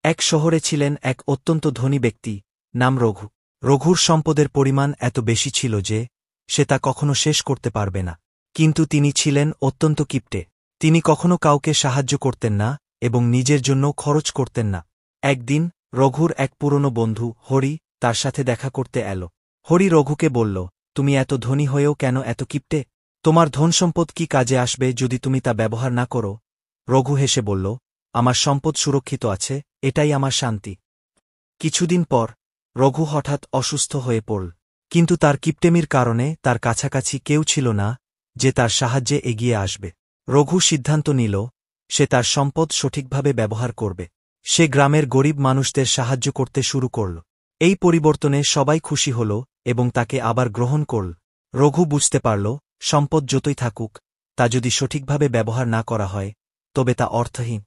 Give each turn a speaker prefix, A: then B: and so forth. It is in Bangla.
A: এক শহরে ছিলেন এক অত্যন্ত ধনী ব্যক্তি, নাম রঘু। রঘুর সম্পদের পরিমাণ এত বেশি ছিল যে সে তা কখনো শেষ করতে পারবে না। কিন্তু তিনি ছিলেন অত্যন্ত কিপটে। তিনি কখনো কাউকে সাহায্য করতেন না এবং নিজের জন্য খরচ করতেন না। একদিন রঘুর এক পুরনো বন্ধু হরি তার সাথে দেখা করতে এল। হরি রঘুকে বলল, তুমি এত ধনী হয়েও কেন এত কিপটে? তোমার ধনসম্পদ কি কাজে আসবে যদি তুমি তা ব্যবহার না করো? রঘু হেসে বলল, আমার সম্পদ সুরক্ষিত আছে, এটাই আমার শান্তি। কিছুদিন পর রঘু হঠাৎ অসুস্থ হয়ে পড়ল। কিন্তু তার কিপটেমির কারণে তার কাছাকাছি কেউ ছিল না যে তার সাহায্যে এগিয়ে আসবে। রঘু সিদ্ধান্ত নিল সে তার সম্পদ সঠিকভাবে ব্যবহার করবে। সে গ্রামের গরিব মানুষদের সাহায্য করতে শুরু করল। এই পরিবর্তনে সবাই খুশি হল এবং তাকে আবার গ্রহণ করল। রঘু বুঝতে পারল, সম্পদ যতই থাকুক তা যদি সঠিকভাবে ব্যবহার না করা হয় তবে তা অর্থহীন।